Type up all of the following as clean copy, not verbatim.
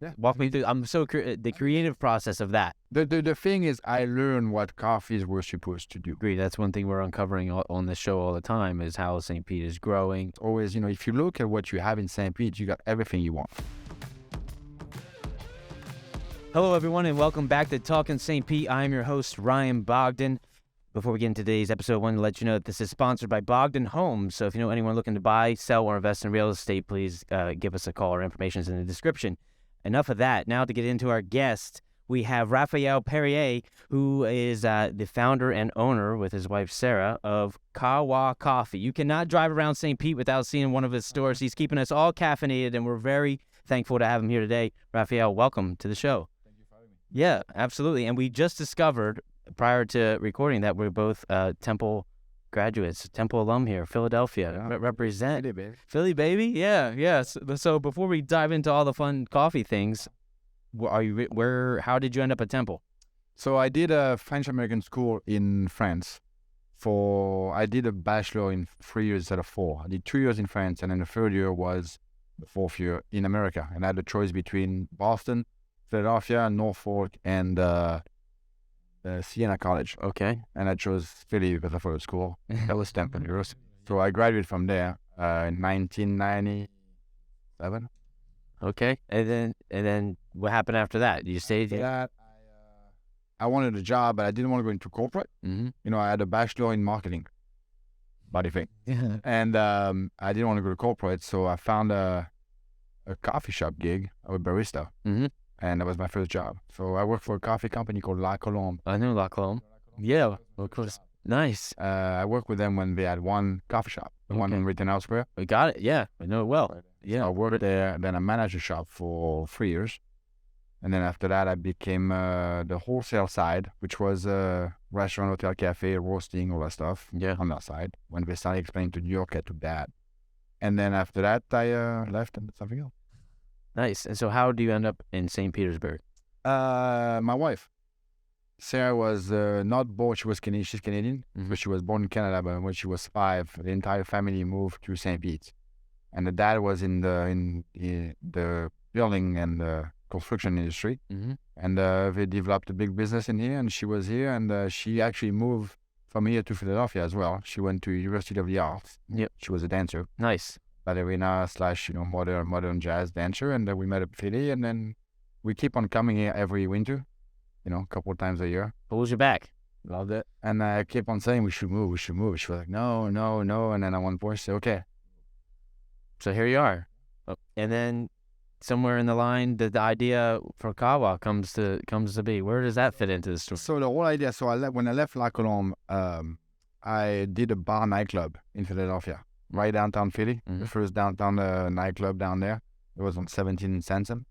Yeah. Walk me through. I'm so the creative process of that. The thing is, I learned what coffees were supposed to do. Agree. That's one thing we're uncovering on this show all the time is how St. Pete is growing. It's always, if you look at what you have in St. Pete, you got everything you want. Hello, everyone, and welcome back to Talkin St. Pete. I'm your host, Ryan Bogdan. Before we get into today's episode, I wanted to let you know that this is sponsored by Bogdan Homes. So if you know anyone looking to buy, sell, or invest in real estate, please give us a call. Our information is in the description. Enough of that. Now to get into our guest, we have Raphael Perrier, who is the founder and owner with his wife, Sarah, of Kahwa Coffee. You cannot drive around St. Pete without seeing one of his stores. He's keeping us all caffeinated, and we're very thankful to have him here today. Raphael, welcome to the show. Thank you for having me. Yeah, absolutely. And we just discovered prior to recording that we're both Temple graduates, Temple alum here, Philadelphia. Yeah. Represent. Philly, baby. Philly, baby. Yeah. So before we dive into all the fun coffee things, how did you end up at Temple? So I did a French-American school in France. I did a bachelor in 3 years instead of 4. I did 2 years in France, and then the third year was the fourth year in America. And I had a choice between Boston, Philadelphia, Norfolk, and Siena College. Okay. And I chose Philly because I thought it was cool. That was Stanford University. So I graduated from there in 1997. Okay. And then what happened after that? You stayed here? That I wanted a job, but I didn't want to go into corporate. Mm-hmm. I had a bachelor in marketing, body thing. Yeah. And I didn't want to go to corporate, so I found a coffee shop gig. I was a barista. Mm-hmm. And that was my first job. So I worked for a coffee company called La Colombe. I know La Colombe. Yeah, of course. Nice. I worked with them when they had one coffee shop, the one in Rittenhouse Square. We got it. Yeah, I know it well. Yeah. So I worked there, then I managed a shop for 3 years. And then after that, I became the wholesale side, which was restaurant, hotel, cafe, roasting, all that stuff. Yeah. On that side, when they started explaining to New York how to bad. And then after that, I left and did something else. Nice. And so how do you end up in St. Petersburg? My wife, Sarah, was not born. She was Canadian. She's Canadian, but she was born in Canada. But when she was 5, the entire family moved to St. Pete, and the dad was in the building and the construction industry, and they developed a big business in here. And she was here, and she actually moved from here to Philadelphia as well. She went to University of the Arts. Yep. She was a dancer. Nice. Ballerina / modern jazz dancer, and we met at Philly, and then we keep on coming here every winter, a couple of times a year. Pulls you back. Loved it. And I keep on saying we should move. She was like, no, and then at one point she said, okay. So here you are. And then somewhere in the line, the idea for Kahwa comes to be. Where does that fit into the story? So the whole idea, when I left La Colombe, I did a bar nightclub in Philadelphia. Right downtown Philly, the first downtown nightclub down there. It was on 17th and Sansom.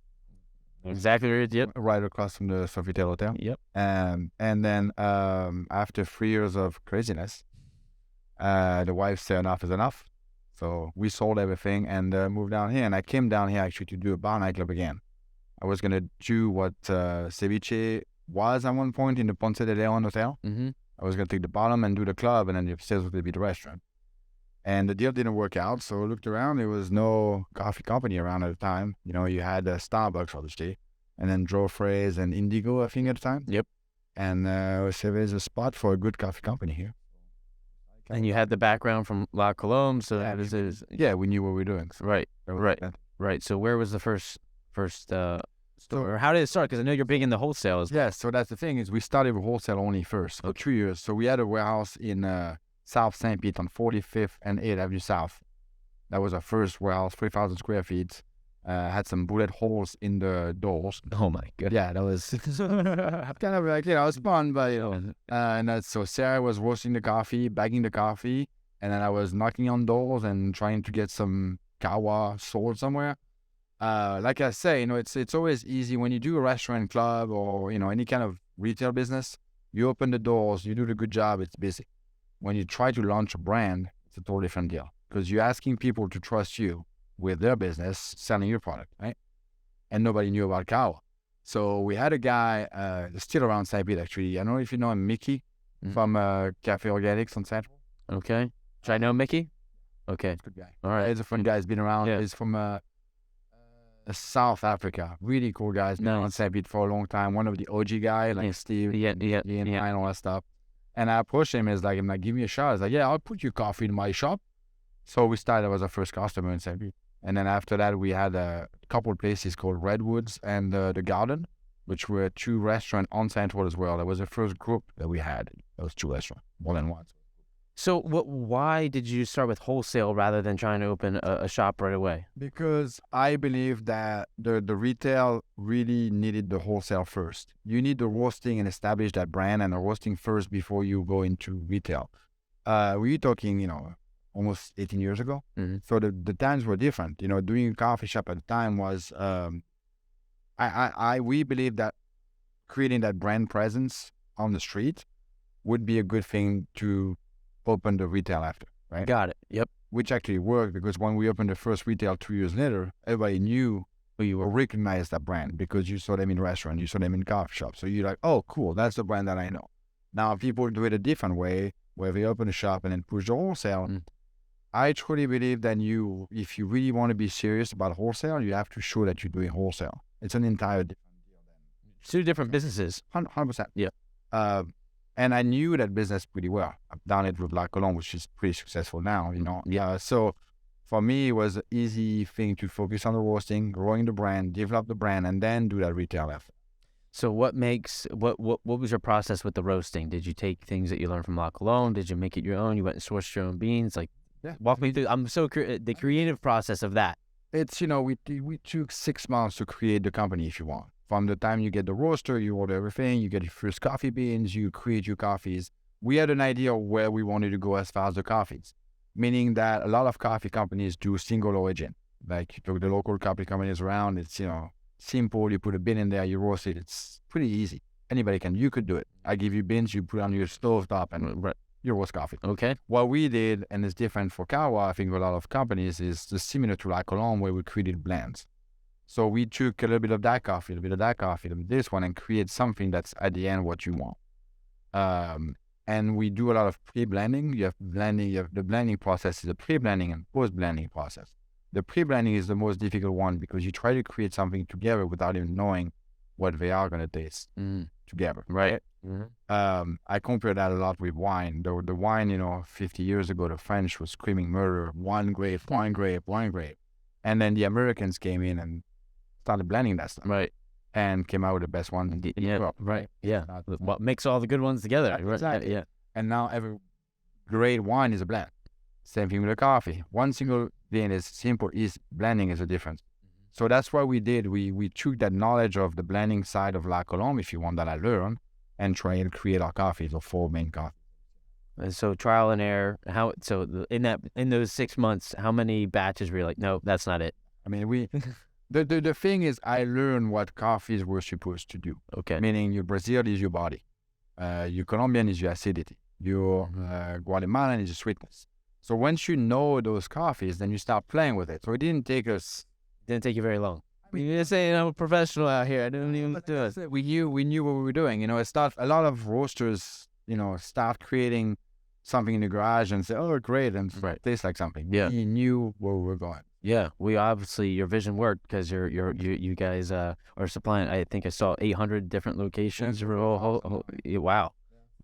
Exactly right. Yep. Right across from the Sofitel Hotel. Yep. And then after 3 years of craziness, the wife said enough is enough. So we sold everything and moved down here. And I came down here actually to do a bar nightclub again. I was going to do what Ceviche was at one point in the Ponce de Leon Hotel. Mm-hmm. I was going to take the bottom and do the club, and then the upstairs was going to be the restaurant. And the deal didn't work out, so I looked around. There was no coffee company around at the time. You had Starbucks, obviously, and then Joffrey's and Indigo, I think, at the time. Yep. And so there's a spot for a good coffee company here. And you had the background from La Colombe, so yeah, we knew what we were doing. So right. So where was the first store? Or how did it start? Because I know you're big in the wholesale as well. Yeah, so that's the thing is we started with wholesale only first for 2 years. So we had a warehouse in South St. Pete on 45th and 8th Avenue South. That was our first warehouse, 3,000 square feet. Had some bullet holes in the doors. Oh my god! Yeah, that was kind of like, it was fun, but and that's so Sarah was roasting the coffee, bagging the coffee, and then I was knocking on doors and trying to get some Kahwa sold somewhere. Like I say, it's always easy when you do a restaurant, club, or any kind of retail business. You open the doors, you do the good job, it's busy. When you try to launch a brand, it's a totally different deal because you're asking people to trust you with their business, selling your product, right? And nobody knew about Kahwa. So we had a guy, still around St. Pete, actually. I don't know if you know him, Mickey, from Cafe Organics on Central. Okay. Should I know Mickey? Okay. Good guy. All right. He's a fun guy. He's been around. Yeah. He's from South Africa. Really cool guys. Been on St. Pete for a long time. One of the OG guys, like Steve, and all that stuff. And I approached him as like, I'm like, give me a shot. I was like, yeah, I'll put your coffee in my shop. So we started as our first customer in St. Pete. And then after that, we had a couple of places called Redwoods and The Garden, which were 2 restaurants on Central as well. That was the first group that we had. Those 2 restaurants, more than one. So why did you start with wholesale rather than trying to open a shop right away? Because I believe that the retail really needed the wholesale first. You need the roasting and establish that brand and the roasting first before you go into retail. We're talking, almost 18 years ago. Mm-hmm. So the times were different. Doing a coffee shop at the time was, we believe that creating that brand presence on the street would be a good thing to open the retail after, right? Got it. Yep. Which actually worked, because when we opened the first retail 2 years later, everybody knew who you were, or recognized that brand because you saw them in restaurants, you saw them in coffee shops. So you're like, oh, cool, that's the brand that I know. Now people do it a different way, where they open a shop and then push the wholesale. I truly believe that if you really want to be serious about wholesale, you have to show that you're doing wholesale. It's an entire different deal than 2 different businesses. 100%. Yeah. And I knew that business pretty well. I've done it with La Colombe, which is pretty successful now, Yeah. So for me, it was an easy thing to focus on the roasting, growing the brand, develop the brand, and then do that retail effort. So what was your process with the roasting? Did you take things that you learned from La Colombe? Did you make it your own? You went and sourced your own beans? Walk me through. I'm so the creative process of that. It's, we took 6 months to create the company, if you want. From the time you get the roaster, you order everything, you get your first coffee beans, you create your coffees. We had an idea of where we wanted to go as far as the coffees, meaning that a lot of coffee companies do single origin. Like, you talk the local coffee companies around, it's, simple. You put a bean in there, you roast it. It's pretty easy. Anybody you could do it. I give you beans, you put it on your stove top and you roast coffee. Okay. What we did, and it's different for Kahwa, I think a lot of companies, is similar to La Colombe, where we created blends. So we took a little bit of that coffee, a little bit of that coffee, a little bit of this one, and create something that's at the end what you want. And we do a lot of pre-blending. You have the blending process is a pre-blending and post-blending process. The pre-blending is the most difficult one because you try to create something together without even knowing what they are going to taste together, right? Mm-hmm. I compare that a lot with wine. The wine, 50 years ago, the French was screaming murder, one grape. And then the Americans came in and started blending that stuff. Right. And came out with the best one. Yeah, right. Yeah. What makes all the good ones together. Right? Exactly. Yeah. And now every great wine is a blend. Same thing with the coffee. One single bean is simple, blending is a difference. So that's what we did. We took that knowledge of the blending side of La Colombe, if you want, that I learned, and try and create our coffees, or 4 main coffees. And so trial and error. In those 6 months, how many batches were you like, no, that's not it? I mean, the thing is, I learned what coffees were supposed to do. Okay. Meaning your Brazil is your body. Your Colombian is your acidity. Your Guatemalan is your sweetness. So once you know those coffees, then you start playing with it. So it didn't take you very long. You're saying I'm a professional out here. I didn't even do it. We knew what we were doing. A lot of roasters, start creating something in the garage and say, oh, great, and it tastes like something. Yeah. We knew where we were going. Yeah, we obviously, your vision worked because you guys are supplying, I think I saw 800 different locations. Wow.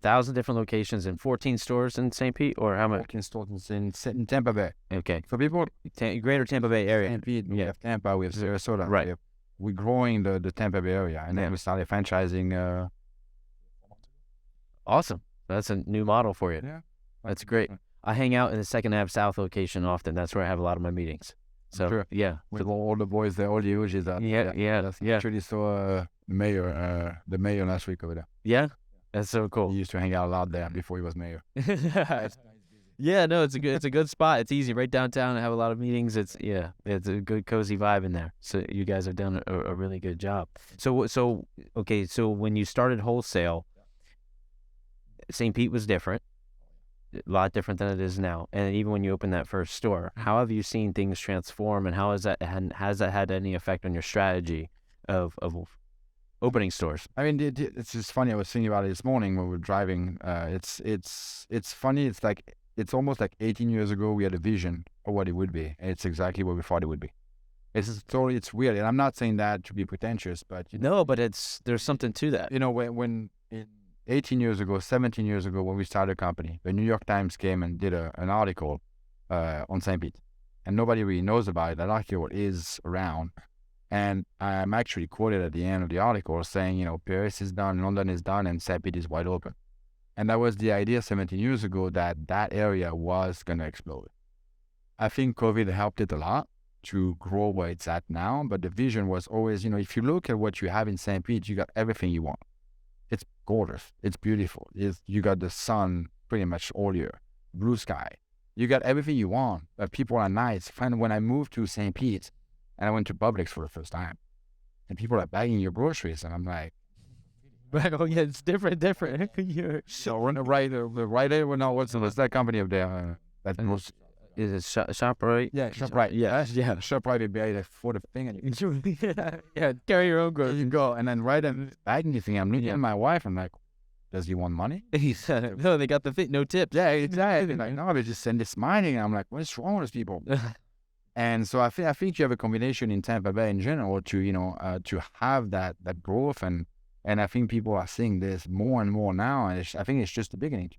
1,000 different locations in 14 stores in St. Pete, or how many? 14 stores in Tampa Bay. Okay. So people, greater Tampa Bay area. St. Pete, we have Tampa, we have Sarasota. Right. We're growing the Tampa Bay area, and then we started franchising. Awesome. That's a new model for you. Yeah. That's great. I hang out in the Second Ave South location often. That's where I have a lot of my meetings. So, sure. Yeah. With all the boys there, all the OGs. Yeah. Actually saw the mayor last week over there. Yeah? That's so cool. He used to hang out a lot there before he was mayor. Yeah, no, it's a good spot. It's easy, right downtown. I have a lot of meetings. It's a good cozy vibe in there. So you guys have done a really good job. So when you started wholesale, St. Pete was different, a lot different than it is now. And even when you opened that first store, how have you seen things transform, and has that had any effect on your strategy of opening stores? I mean, it's just funny. I was thinking about it this morning when we were driving. It's funny. It's almost like 18 years ago we had a vision of what it would be, and it's exactly what we thought it would be. It's weird, and I'm not saying that to be pretentious, but No, but there's something to that. when 18 years ago, 17 years ago, when we started a company, the New York Times came and did an article on St. Pete, and nobody really knows about it. That article is around, and I'm actually quoted at the end of the article saying, Paris is done, London is done, and St. Pete is wide open. And that was the idea 17 years ago that area was going to explode. I think COVID helped it a lot to grow where it's at now, but the vision was always, if you look at what you have in St. Pete, you got everything you want. It's gorgeous. It's beautiful. You got the sun pretty much all year, blue sky. You got everything you want, but people are nice. When I moved to St. Pete and I went to Publix for the first time, and people are bagging your groceries, and I'm like, oh yeah, it's different. so we're right there. Well, no, what's that company up there? That was. Is it ShopRite? Yeah, ShopRite. Yeah. ShopRite would be like for the thing, and carry your own groceries. You go, and then right and bagging thing. I'm looking at my wife. I'm like, does he want money? He said, no, they got the fit, no tips. Yeah, exactly. Like, no, they just send this mining. I'm like, what's wrong with these people? And so I think you have a combination in Tampa Bay in general to to have that growth, and I think people are seeing this more and more now, and I think it's just the beginning.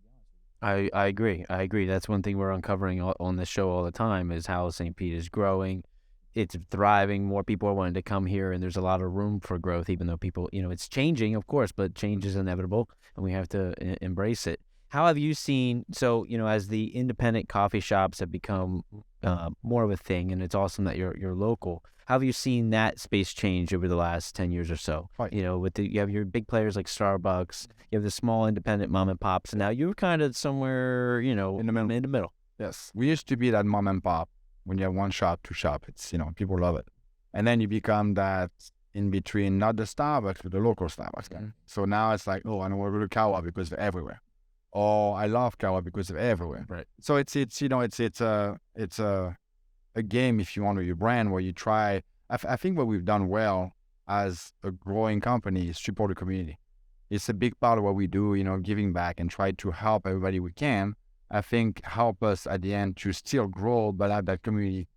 I agree. That's one thing we're uncovering on the show all the time is how St. Pete is growing. It's thriving. More people are wanting to come here, and there's a lot of room for growth, even though people, it's changing, of course, but change is inevitable, and we have to embrace it. How have you seen, as the independent coffee shops have become more of a thing, and it's awesome that you're local, how have you seen that space change over the last 10 years or so? Right. You have your big players like Starbucks, you have the small independent mom and pops, and now you're kind of somewhere, in the middle. Yes. We used to be that mom and pop when you have one shop, two shop. It's, people love it. And then you become that in between, not the Starbucks, but the local Starbucks guy. So now it's like, oh, I know we're going to Kahwa because they're everywhere. Oh, I love Kahwa because they're everywhere. Right. So it's a game, if you want, with your brand where you try. I think what we've done well as a growing company is support the community. It's a big part of what we do, giving back and try to help everybody we can. I think help us at the end to still grow, but have that community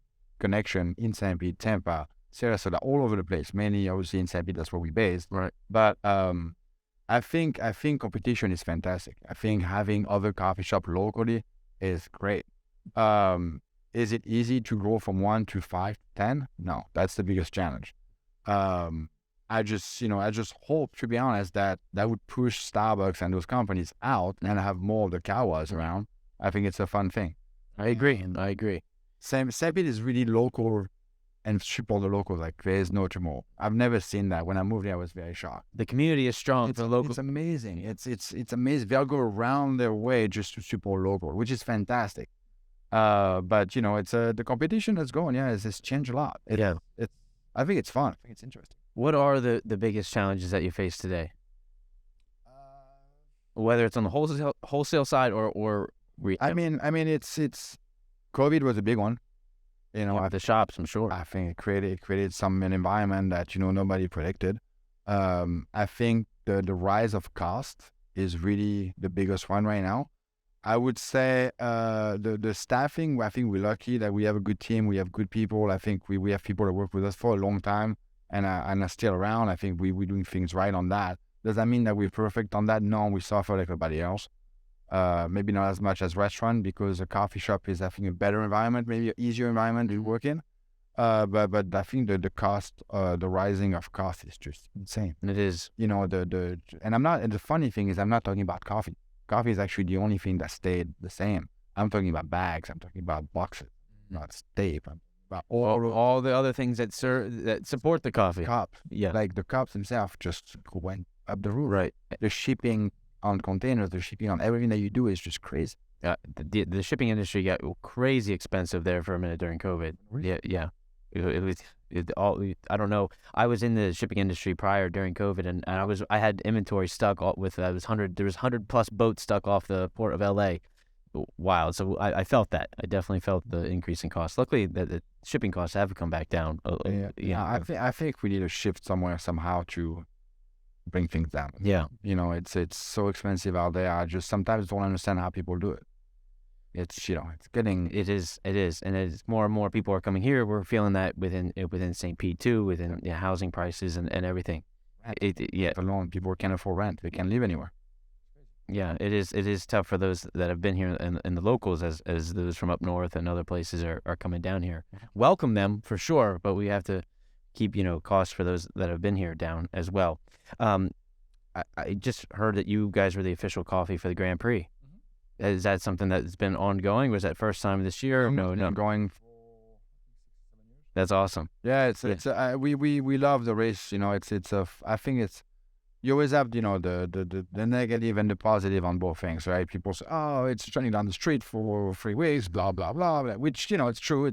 connection in St. Pete, Tampa, Sarasota, all over the place. Mainly, obviously, in St. Pete, that's where we're based. Right. But I think competition is fantastic. I think having other coffee shop locally is great. Is it easy to grow from 1 to 5, 10? No, that's the biggest challenge. I just hope, to be honest, that would push Starbucks and those companies out and have more of the Kahwas around. I think it's a fun thing. I agree. St. Pete is really local and support the locals. Like, there's no tomorrow. I've never seen that. When I moved here, I was very shocked. The community is strong for the local. It's amazing. It's amazing. They'll go around their way just to support local, which is fantastic. But it's the competition that's going. Yeah, it's changed a lot. I think it's fun. I think it's interesting. What are the biggest challenges that you face today? Whether it's on the wholesale side or retail. I mean, it's COVID was a big one. At the shops, I'm sure. I think it created an environment that nobody predicted. I think the rise of cost is really the biggest one right now. I would say the staffing, I think we're lucky that we have a good team. We have good people. I think we have people that work with us for a long time and are still around. I think we're doing things right on that. Does that mean that we're perfect on that? No, we suffer like everybody else. Maybe not as much as restaurant, because a coffee shop is, I think, a better environment, maybe an easier environment to work in. But I think the cost, the rising of cost is just insane. And it is. And the funny thing is I'm not talking about coffee. Coffee is actually the only thing that stayed the same. I'm talking about bags. I'm talking about boxes, not tape. I'm about all the other things that support the coffee. Cups. Yeah. Like the cups themselves just went up the roof. Right. The shipping on containers, the shipping on everything that you do is just crazy. The shipping industry got crazy expensive there for a minute during COVID. Really? Yeah. It was all. I don't know. I was in the shipping industry prior during COVID, and I had inventory stuck with. There was 100+ boats stuck off the port of LA. Wild. So I felt that. I definitely felt the increase in cost. Luckily, the shipping costs have come back down. I think we need to shift somewhere somehow to bring things down. Yeah. It's so expensive out there. I just sometimes don't understand how people do it. It's it's getting. It is, and as more and more people are coming here, we're feeling that within St. Pete too, within housing prices and everything. Yeah, Alone, people can't afford rent. They can't live anywhere. yeah, it is tough for those that have been here and the locals as those from up north and other places are coming down here. Welcome them for sure, but we have to keep costs for those that have been here down as well. I just heard that you guys were the official coffee for the Grand Prix. Is that something that's been ongoing? Was that first time this year? No. Going. That's awesome. Yeah, we love the race. I think it's you always have the negative and the positive on both things, right? People say, oh, it's running down the street for 3 weeks, blah blah blah, which it's true.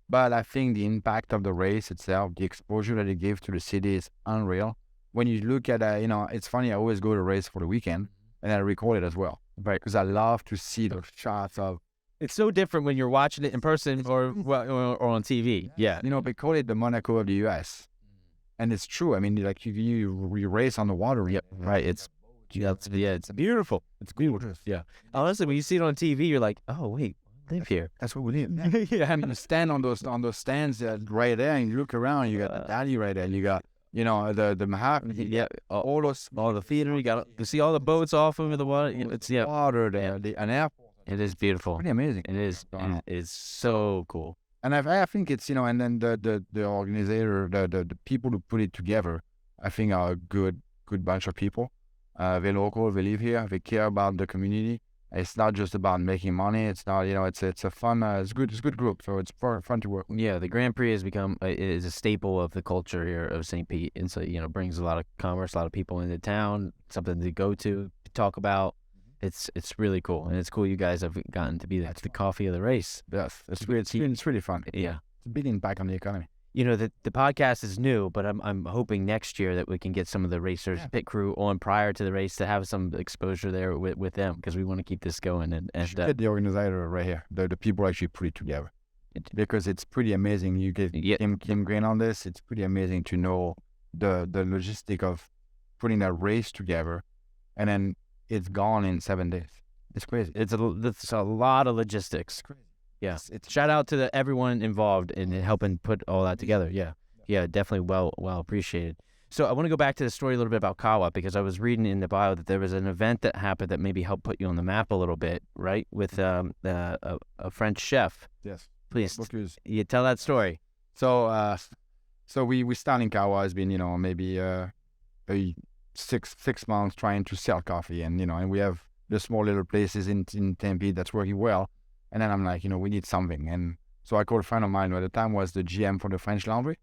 But I think the impact of the race itself, the exposure that it gives to the city is unreal. When you look at it's funny. I always go to race for the weekend and I record it as well, right? Because I love to see the shots of. It's so different when you're watching it in person or on TV. Yeah. They call it the Monaco of the U.S. And it's true. I mean, like you race on the water. Yep. Right. It's beautiful. It's gorgeous. Yeah. Honestly, when you see it on TV, you're like, oh wait, I live here. That's what we live. Yeah. I mean, you stand on those stands right there, and you look around. You got the alley right there. You got the Manhattan. Yeah. All the theater. You see all the boats off over the water. It's water there. An airport. It is beautiful. Pretty amazing. It is. It's so cool. And I think it's and then the organizer, the people who put it together, I think are a good bunch of people. They're local. They live here. They care about the community. It's not just about making money. It's not it's a fun. It's good group. So it's fun to work with. Yeah, the Grand Prix has become is a staple of the culture here of St. Pete, and so brings a lot of commerce, a lot of people into town, something to go to talk about. It's really cool, and it's cool you guys have gotten to be the coffee of the race. Yes, it's really fun. Yeah, it's a big impact on the economy. The podcast is new, but I'm hoping next year that we can get some of the racers, pit crew on prior to the race to have some exposure there with them, because we want to keep this going. And get the organizer right here. The people actually put it together, because it's pretty amazing. You get Kim Green on this. It's pretty amazing to know the logistic of putting that race together, and then it's gone in 7 days. It's crazy. It's a lot of logistics. It's crazy. Yeah. Shout out to everyone involved in helping put all that together. Yeah, definitely well appreciated. So I want to go back to the story a little bit about Kahwa, because I was reading in the bio that there was an event that happened that maybe helped put you on the map a little bit, right? With a French chef. Yes. Please, you tell that story. So we started in Kahwa. It's been maybe six months trying to sell coffee, and we have the small little places in Tempe that's working well. And then I'm like, we need something. And so I called a friend of mine who at the time was the GM for the French Laundry,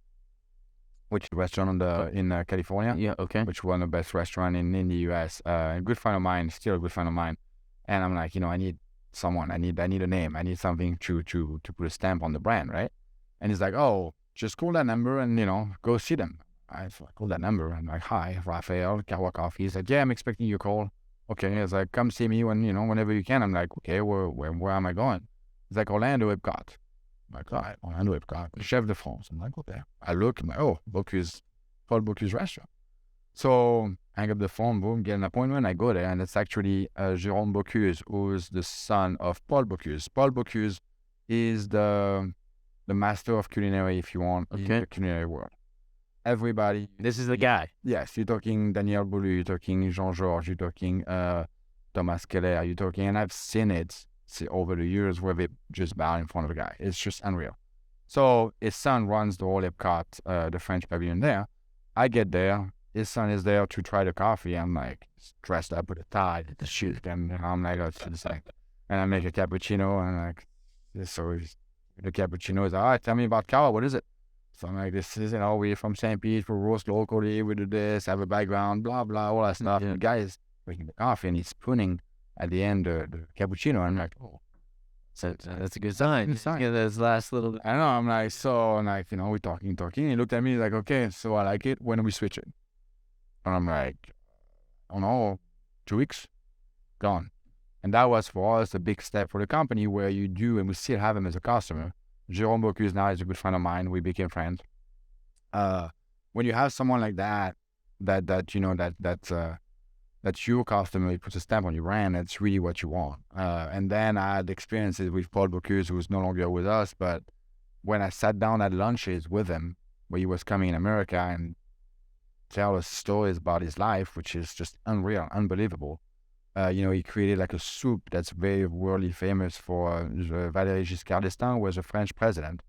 which is a restaurant in California. Yeah, okay. Which was one of the best restaurants in the US. A good friend of mine, still a good friend of mine. And I'm like, I need someone. I need a name. I need something to put a stamp on the brand, right? And he's like, oh, just call that number and, go see them. I called that number. I'm like, hi, Raphael, Kahwa Coffee. He's like, yeah, I'm expecting your call. Okay. He's like, come see me whenever you can. I'm like, okay, where am I going? He's like, Orlando, Epcot. I'm like, all right, Orlando, Epcot, Chef de France. I'm like, okay. I look, I'm like, oh, Paul Bocuse restaurant. So I hang up the phone, boom, get an appointment. I go there, and it's actually Jérôme Bocuse, who's the son of Paul Bocuse. Paul Bocuse is the master of culinary, if you want, in the culinary world. Everybody. This is the guy. Yes, you're talking Daniel Boulou, you're talking Jean-Georges, you're talking Thomas Keller, you're talking, and I've seen it over the years where they just bow in front of the guy. It's just unreal. So his son runs the whole Epcot, the French pavilion there. I get there. His son is there to try the coffee. I'm like dressed up with a tie, the shoes, and I'm like, and I make a cappuccino, and like, so the cappuccino is like, all right, tell me about Kahwa, what is it? So I'm like, this is, we're from St. Pete, we roast locally, we do this, have a background, blah, blah, all that stuff. Yeah. And the guy is drinking the coffee and he's spooning at the end the cappuccino. I'm like, oh. So that's a good sign. Good sign. Yeah, those last little... I know, I'm like, we're talking. He looked at me, he's like, okay, so I like it. When are we switching? And I'm like, I don't know, 2 weeks? Gone. And that was for us a big step for the company where you do, and we still have him as a customer. Jérôme Bocuse now is a good friend of mine. We became friends. When you have someone like that's that's your customer. It puts a stamp on your brand. That's really what you want. And then I had experiences with Paul Bocuse, who's no longer with us. But when I sat down at lunches with him, where he was coming in America and tell us stories about his life, which is just unreal, unbelievable. He created like a soup that's very worldly famous for Valéry Giscard d'Estaing, was a French president,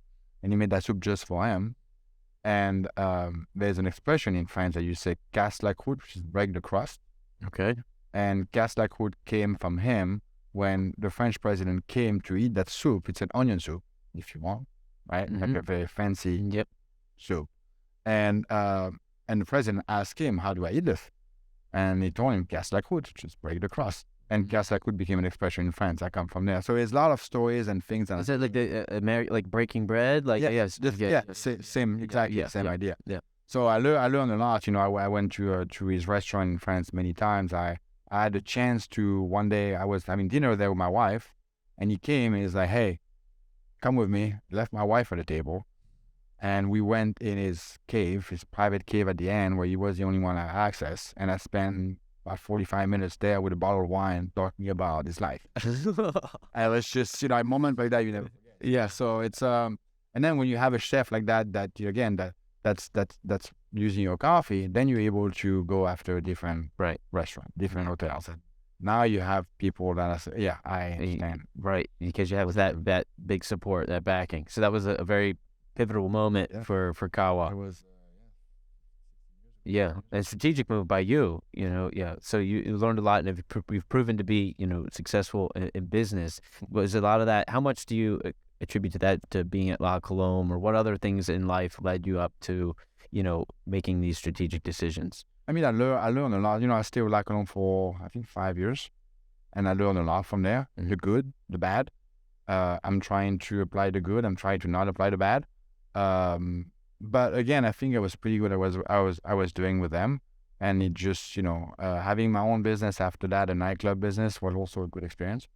and he made that soup just for him. And there's an expression in France that you say "casse la croûte," which is break the crust. Okay. And casse la croûte came from him when the French president came to eat that soup. It's an onion soup, if you want, right? Like a very fancy soup. And the president asked him, "How do I eat this?" And he told him, "Casse la croûte," just break the crust. And casse la croûte became an expression in France. I come from there. So there's a lot of stories and things. Is it like the like breaking bread? Like same exactly same idea. Yeah. So I learned a lot. I went to his restaurant in France many times. I had a chance to, one day I was having dinner there with my wife, and he came and he's like, "Hey, come with me." Left my wife at the table, and we went in his cave, his private cave at the end, where he was the only one I had access. And I spent about 45 minutes there with a bottle of wine talking about his life. And it's just, a moment like that you never forget. Yeah, so it's and then when you have a chef like that that's using your coffee, then you're able to go after a different restaurant, different hotels. And now you have people that are, I understand. Right, because you have that big support, that backing. So that was a very pivotal moment for Kahwa. It was, yeah, a strategic move by you, So you learned a lot, and you've proven to be, successful in business. Was a lot of that? How much do you attribute to that, to being at La Colombe, or what other things in life led you up to, making these strategic decisions? I mean, I learned a lot. I stayed with La Colombe for, I think, 5 years, and I learned a lot from there, the good, the bad. I'm trying to apply the good. I'm trying to not apply the bad. But again, I think it was pretty good. I was doing with them, and it just, having my own business after that, a nightclub business, was also a good experience.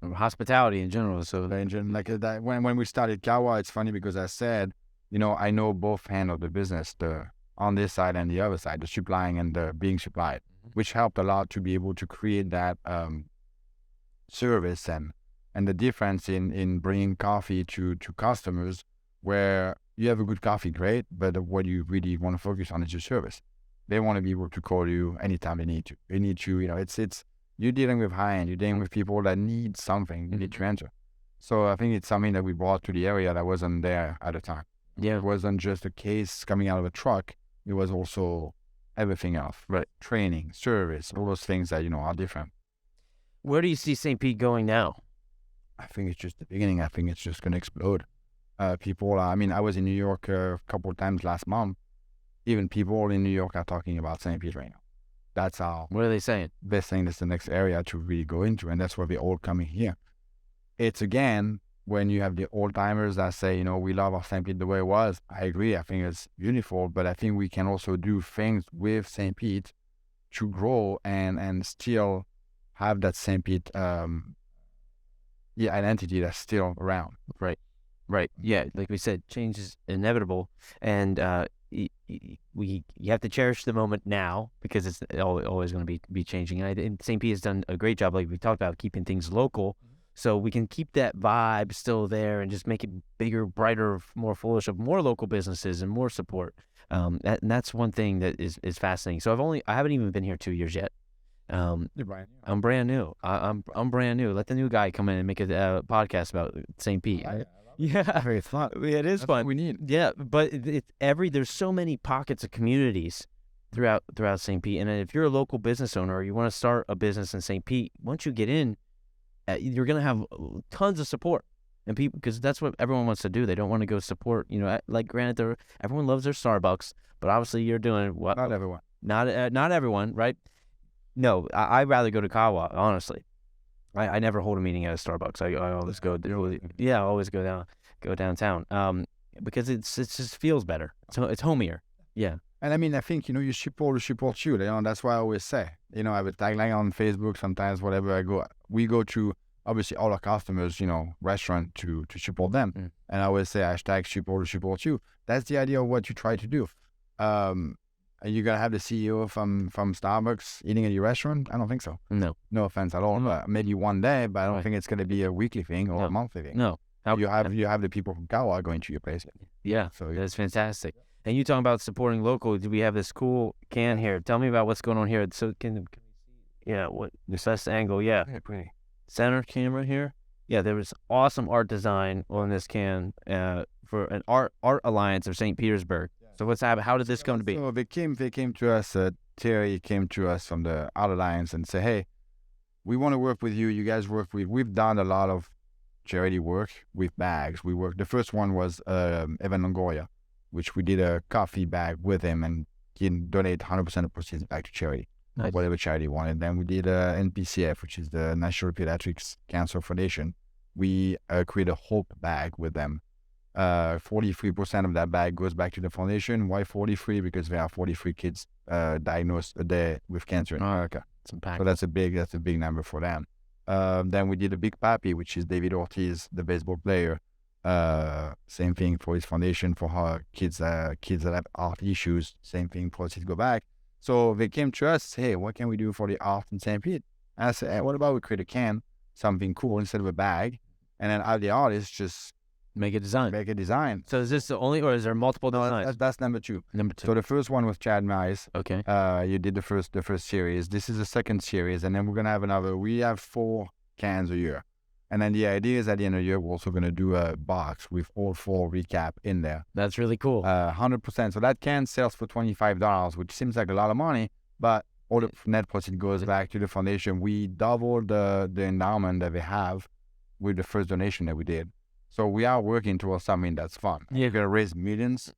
Hospitality in general. So like that, when we started Kahwa, it's funny because I said, I know both hands of the business, the on this side and the other side, the supplying and the being supplied, which helped a lot to be able to create that service and the difference in bringing coffee to customers, where you have a good coffee, great, but what you really want to focus on is your service. They want to be able to call you anytime they need to. They need to, it's you're dealing with high-end, you're dealing with people that need something, they need to answer. So I think it's something that we brought to the area that wasn't there at the time. Yeah. It wasn't just a case coming out of a truck. It was also everything else, right? Training, service, all those things that, are different. Where do you see St. Pete going now? I think it's just the beginning. I think it's just going to explode. People, I was in New York a couple of times last month. Even people in New York are talking about St. Pete right now. That's how. What are they saying? They're saying that's the next area to really go into, and that's why they're all coming here. It's again, when you have the old timers that say, we love our St. Pete the way it was. I agree. I think it's beautiful, but I think we can also do things with St. Pete to grow and still have that St. Pete identity that's still around. Right. Yeah. Like we said, change is inevitable, and you have to cherish the moment now, because it's always going to be changing. And St. Pete has done a great job, like we talked about, keeping things local, so we can keep that vibe still there and just make it bigger, brighter, more foolish, of more local businesses and more support. And that's one thing that is fascinating. So I haven't even been here 2 years yet. You're brand new. I'm brand new. I'm brand new. Let the new guy come in and make a podcast about St. Pete. Yeah, very fun. It is That's fun. what we need. Yeah, but there's so many pockets of communities throughout St. Pete, and if you're a local business owner or you want to start a business in St. Pete, once you get in, you're gonna have tons of support, and people, because that's what everyone wants to do. They don't want to go support. Like granted, everyone loves their Starbucks, but obviously you're doing what? Not everyone. Not everyone, right? No, I'd rather go to Kahwa, honestly. I never hold a meeting at a Starbucks. I always go. I always go downtown. Because it just feels better. So it's homier. Yeah. And I think you support you. That's what I always say. I have a tagline on Facebook. Sometimes whatever we go to obviously all our customers, restaurant to support them. And I always say # support you. That's the idea of what you try to do. Are you gonna have the CEO from Starbucks eating at your restaurant? I don't think so. No. No offense at all. Maybe one day, but I don't Right. think it's gonna be a weekly thing or No. a monthly thing. No. You have the people from Kahwa going to your place. Yeah, So that's fantastic. And you talking about supporting local? Do we have this cool can here? Tell me about what's going on here. So can we see? Yeah, what the best angle? Yeah, center camera here. Yeah, there was awesome art design on this can for an art alliance of St. Petersburg. So what's happening? How did this come to be? So they came to us. Terry came to us from the Art Alliance and said, "Hey, we want to work with you. You guys work with. We've done a lot of charity work with bags. The first one was Evan Longoria, which we did a coffee bag with him and he can donate 100% of proceeds back to charity, Nice. whatever charity he wanted. Then we did NPCF, which is the National Pediatrics Cancer Foundation. We created a hope bag with them. 43% of that bag goes back to the foundation. Why 43? Because there are 43 kids diagnosed a day with cancer in America. So that's a big number for them. Then we did a Big Papi, which is David Ortiz, the baseball player. Same thing for his foundation for her kids that have art issues. Same thing, proceeds go back. So they came to us, hey, what can we do for the art in St. Pete? And I said, hey, what about we create a can, something cool instead of a bag, and then have the artists just Make a design. So is this the only, or is there multiple designs? That's number two. Number two. So the first one was Chad Mize. Okay. You did the first series. This is the second series, and then we're gonna have another. We have 4 cans a year, and then the idea is at the end of the year we're also gonna do a box with all 4 recap in there. That's really cool. 100%. So that can sells for $25, which seems like a lot of money, but all the net proceeds goes back to the foundation. We doubled the endowment that they have with the first donation that we did. So we are working towards something that's fun. Yeah. We're gonna raise millions,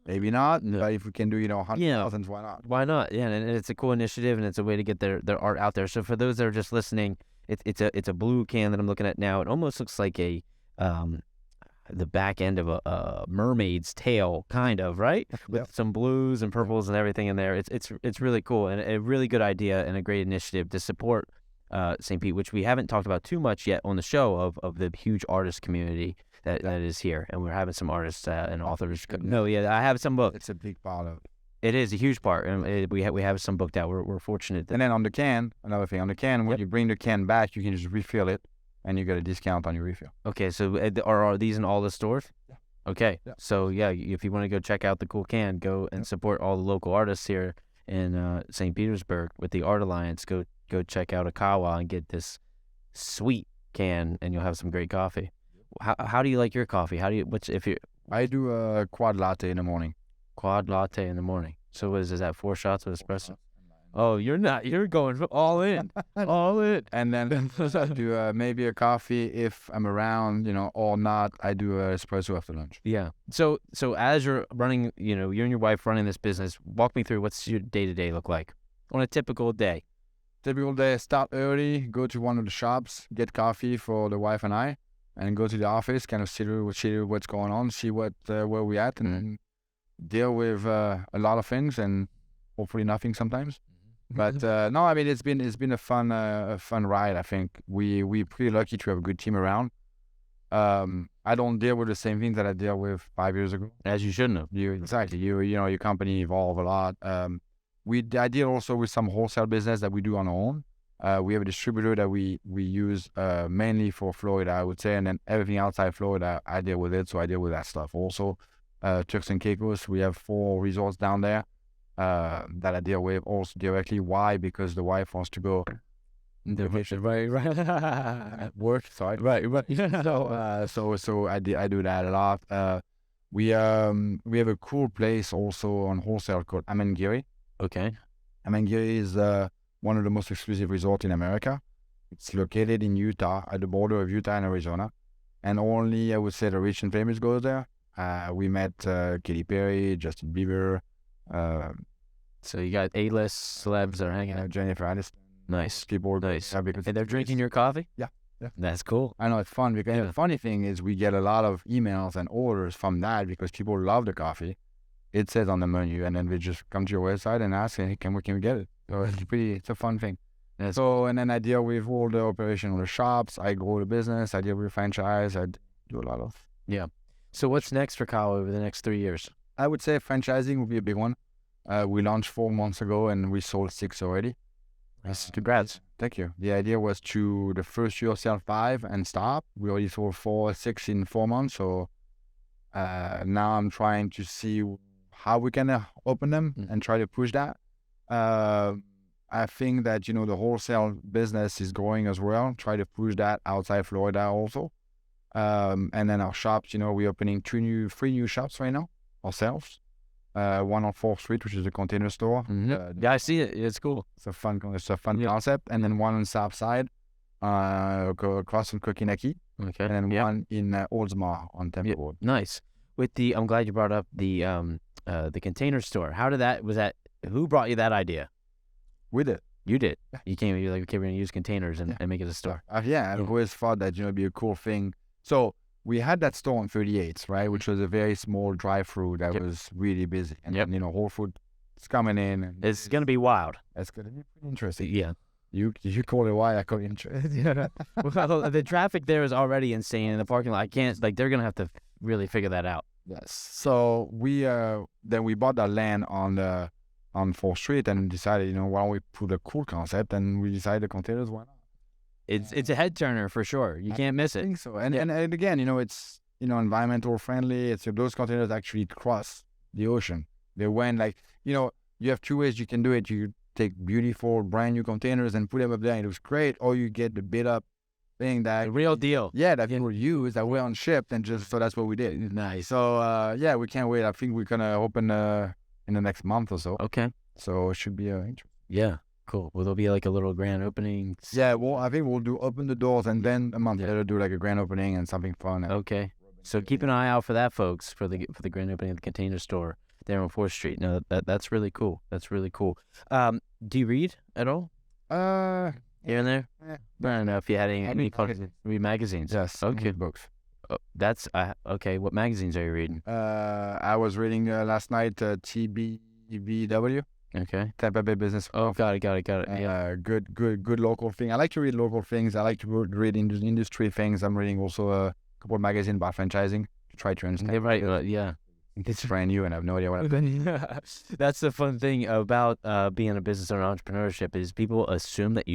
maybe not, No. but if we can do 100,000, why not? Why not? Yeah, and it's a cool initiative, and it's a way to get their art out there. So for those that are just listening, it's a blue can that I'm looking at now. It almost looks like the back end of a mermaid's tail, kind of, right? With some blues and purples and everything in there. It's really cool and a really good idea and a great initiative to support St. Pete, which we haven't talked about too much yet on the show of the huge artist community that is here, and we're having some artists and authors. No, yeah, I have some books. It's a big part of it. It is a huge part, and we have some booked out. We're fortunate. And then on the can, another thing, on the can, when you bring the can back, you can just refill it, and you get a discount on your refill. Okay, so are these in all the stores? Yeah. Okay, Yeah. so yeah, if you want to go check out the cool can, go and support all the local artists here in St. Petersburg with the Art Alliance. Go check out a Kahwa and get this sweet can, and you'll have some great coffee. How do you like your coffee? I do a quad latte in the morning. Quad latte in the morning. So what is that? 4 shots of espresso? Oh, you're going all in, all in. And then I do maybe a coffee if I'm around, or not. I do an espresso after lunch. Yeah. So as you're running, you and your wife running this business, walk me through what's your day-to-day look like on a typical day. Typical day, start early, go to one of the shops, get coffee for the wife and I, and go to the office, kind of see what's going on, see where we're at, and deal with a lot of things and hopefully nothing sometimes. But no, I mean it's been a fun ride. I think we're pretty lucky to have a good team around. I don't deal with the same things that I dealt with 5 years ago. As you shouldn't have. Exactly. Your company evolve a lot. I deal also with some wholesale business that we do on our own. We have a distributor that we use mainly for Florida, I would say, and then everything outside Florida, I deal with it. So I deal with that stuff also. Turks and Caicos, we have 4 resorts down there that I deal with also directly. Why? Because the wife wants to go right. Work, sorry. Right. So I do that a lot. We have a cool place also on wholesale called Amangiri. Okay. Amangiri is one of the most exclusive resorts in America. It's located in Utah, at the border of Utah and Arizona, and only, I would say, the rich and famous go there. We met Katy Perry, Justin Bieber. So you got A-list celebs that are hanging out. Jennifer Aniston. Nice. People. Nice. Yeah, because And they're drinking your coffee? Yeah. That's cool. I know, it's fun because the funny thing is we get a lot of emails and orders from that because people love the coffee. It says on the menu, and then they just come to your website and ask, hey, can we get it? So it's a fun thing. And then I deal with all the operation of the shops. I grow the business. I deal with franchise. I do a lot of. Yeah. So what's next for Kahwa over the next 3 years? I would say franchising would be a big one. We launched 4 months ago, and we sold 6 already. Congrats. Thank you. The idea was to the first year sell 5 and stop. We already sold 6 in 4 months. So now I'm trying to see how we can open them and try to push that. I think that, the wholesale business is growing as well. Try to push that outside Florida also. And then our shops, we're opening 3 new shops right now ourselves. One on 4th Street, which is a container store. Yeah, I see it. It's cool. It's a fun concept. And then one on the South Side, across from Kokinaki. Okay. And then one in Oldsmar on Temple Road. Nice. I'm glad you brought up the container store. Who brought you that idea? We did. You did. You came. You're like, okay, we're gonna use containers and make it a store. I always thought that it'd be a cool thing. So we had that store on 38th, right, which was a very small drive-through that was really busy, and Whole Foods is coming in. And it's gonna be wild. It's gonna be pretty interesting. Yeah. You call it wild, I call it interesting. Well, the traffic there is already insane in the parking lot. I can't. They're gonna have to really figure that out. Yes. So we bought that land on 4th Street and decided, why don't we put a cool concept, and we decided the containers, why not? It's a head turner for sure. You can't miss it. I think so. And again, it's environmental friendly. It's those containers actually cross the ocean. They went you have 2 ways you can do it. You take beautiful brand new containers and put them up there, and it looks great, or you get the beat up thing that the real deal. Yeah, that people use that were unshipped, and so that's what we did. Nice. So we can't wait. I think we're gonna open in the next month or so. Okay. So it should be interesting. Yeah. Cool. Will there be like a little grand opening? Yeah. Well, I think we'll open the doors, and then a month later do like a grand opening and something fun. Okay. So keep an eye out for that, folks, for the grand opening of the container store there on 4th Street. No, that's really cool. That's really cool. Do you read at all? Here and there. Yeah. I don't know if you had any read magazines. Yes. Okay. Books. Oh, that's okay. What magazines are you reading? I was reading last night TBVW. Okay. Tampa Bay Business. Oh, got it. Yeah. Good local thing. I like to read local things. I like to read industry things. I'm reading also a couple of magazines about franchising to try to understand. Yeah, right. Yeah. It's brand new, and I have no idea what I'm That's the fun thing about being a business or entrepreneurship is people assume that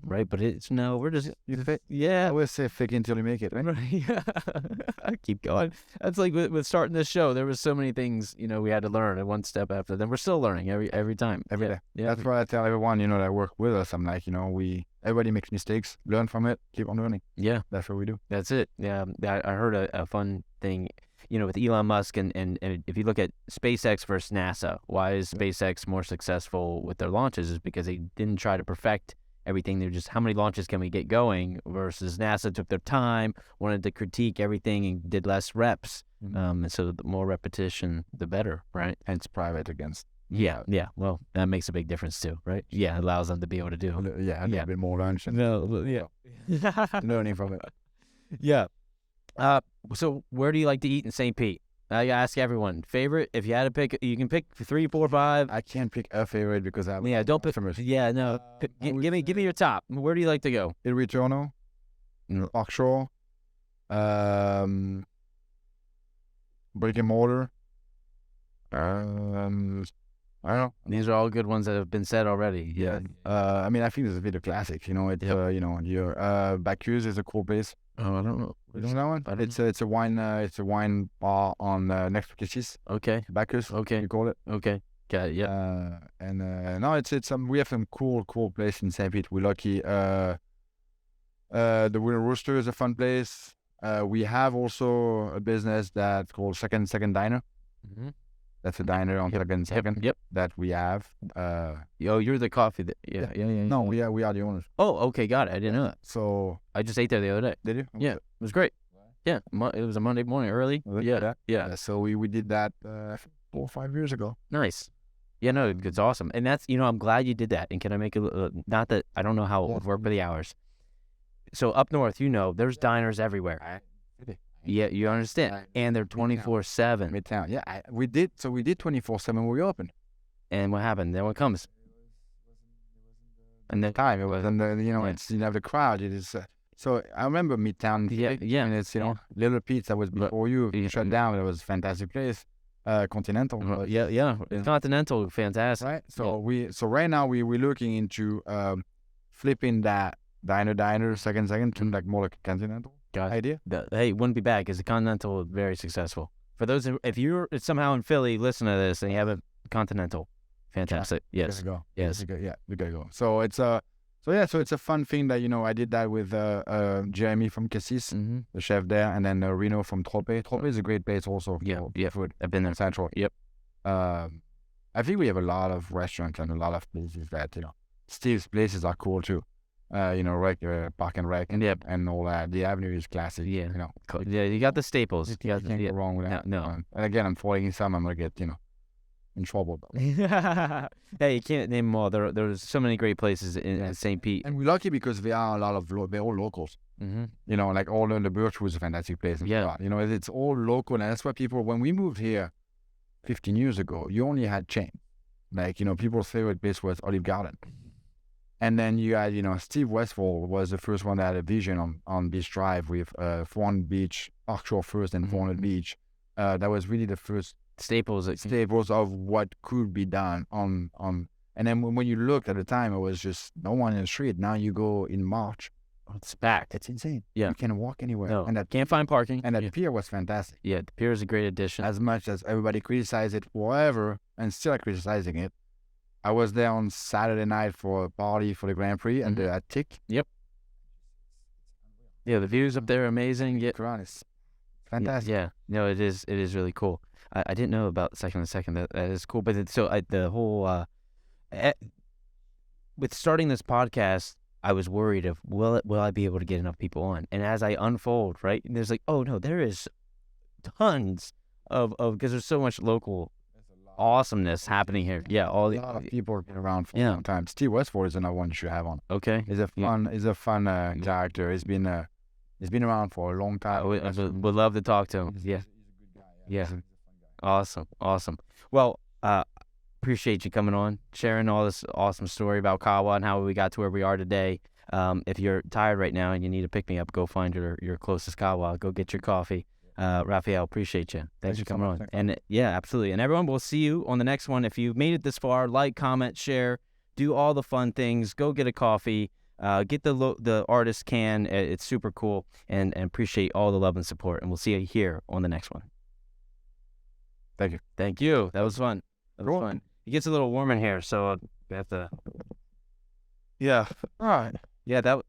right? But we're just I always say fake until you make it, right? Yeah. Keep going. That's like with starting this show. There was so many things we had to learn, and one step after. Then we're still learning every time, every day. Yeah. That's why I tell everyone that work with us. I'm like, everybody makes mistakes. Learn from it. Keep on learning. Yeah, that's what we do. That's it. Yeah, I heard a fun thing. With Elon Musk and if you look at SpaceX versus NASA, why is SpaceX more successful with their launches is because they didn't try to perfect everything. They're just, how many launches can we get going, versus NASA took their time, wanted to critique everything and did less reps. And so the more repetition, the better, right? Hence private against. Yeah. Well, that makes a big difference too, right? Yeah, it allows them to be able to do. A little bit more lunch. Learning from it. Yeah. So where do you like to eat in St. Pete? I ask everyone. Favorite? If you had to pick, you can pick 3, 4, 5. I can't pick a favorite because I don't pick. Yeah, no. Give me your top. Where do you like to go? Il Ritorno, Park Shore, brick and mortar. I don't know. These are all good ones that have been said already. Yeah. I mean, I think there's a bit of classics. Your Bacchus is a cool place. Oh, I don't know. You know that one? It's a wine bar on next to Kisses. Okay. Bacchus. Okay. You call it? Okay. Got it. Yeah. We have some cool place in St. Pete. We're lucky. The Wooden Rooster is a fun place. We have also a business that's called Second Diner. Mm-hmm. That's a diner on Second. Yep. That we have. You're the coffee. Yeah. No, we are the owners. Oh, okay, got it. I didn't know that. So I just ate there the other day. Did you? Yeah, it was great. Yeah, it was a Monday morning early. Yeah. So we did that 4 or 5 years ago. Nice. Yeah, no, it's awesome. And that's, I'm glad you did that. And can I make not that I don't know how it would work for the hours. So up north, there's diners everywhere. Yeah, you understand. And they're 24/7. Midtown. Yeah, we did 24/7 when we opened. And what happened? Then what comes? And the time it was, and it's the crowd. It is. So I remember Midtown. Yeah. And it's Little Pete's that was before you shut down. It was a fantastic place. Continental. But, Yeah. Continental, fantastic. right. So right now we're looking into flipping that diner second to like more like a Continental idea. Hey, wouldn't be bad because the Continental is very successful. For those, if you're somehow in Philly, listen to this and you have a Continental, fantastic. Yes. Yes. We gotta go. So it's it's a fun thing that I did that with Jeremy from Cassis, the chef there, and then Reno from Trope. Trope is a great place also for food. I've been there. Central. Yep. I think we have a lot of restaurants and a lot of places that Steve's places are cool too. Park and Rec and all that. The Avenue is classic. Yeah. Yeah, you got the staples. You can't go wrong with that. No. And again, I'm following some. I'm gonna get in trouble. Hey, you can't name them all. There's so many great places in St. Pete. And we're lucky because there are a lot of they're all locals. Like all the Birchwood is a fantastic place. It's all local, and that's why people, when we moved here 15 years ago, you only had chain. Like people's favorite place was Olive Garden. And then you had, Steve Westfall was the first one that had a vision on Beach Drive with 400 Beach, Park Shore first and 400 Beach. That was really the first staples of what could be done on. And then when you looked at the time, it was just no one in the street. Now you go in March, it's packed. It's insane. Yeah. You can't walk anywhere. No, and that can't find parking. And that pier was fantastic. Yeah, the pier is a great addition. As much as everybody criticized it forever and still are criticizing it, I was there on Saturday night for a party for the Grand Prix and the Tick. Yep. Yeah, the views up there are amazing. Yeah, it's fantastic. Yeah, no, it is really cool. I didn't know about Second and Second. That is cool. But the whole with starting this podcast, I was worried of will I be able to get enough people on? And as I unfold, right, there's like, oh no, there is tons of because there's so much local awesomeness happening here. Yeah, a lot of people have been around for a long time. Steve Westford is another one you should have on. Okay, he's a fun character. He's been around for a long time. I would love to talk to him. He's a good guy. Yeah. Awesome. Well, appreciate you coming on, sharing all this awesome story about Kahwa and how we got to where we are today. If you're tired right now and you need to pick me up, go find your closest Kahwa. Go get your coffee. Raphael, appreciate you. Thanks for coming on. And yeah, absolutely. And everyone, we'll see you on the next one. If you've made it this far, like, comment, share, do all the fun things. Go get a coffee. Get the artist can. It's super cool. And appreciate all the love and support. And we'll see you here on the next one. Thank you. That was fun. Fun. It gets a little warm in here, so we have to. Yeah. All right. Yeah, that.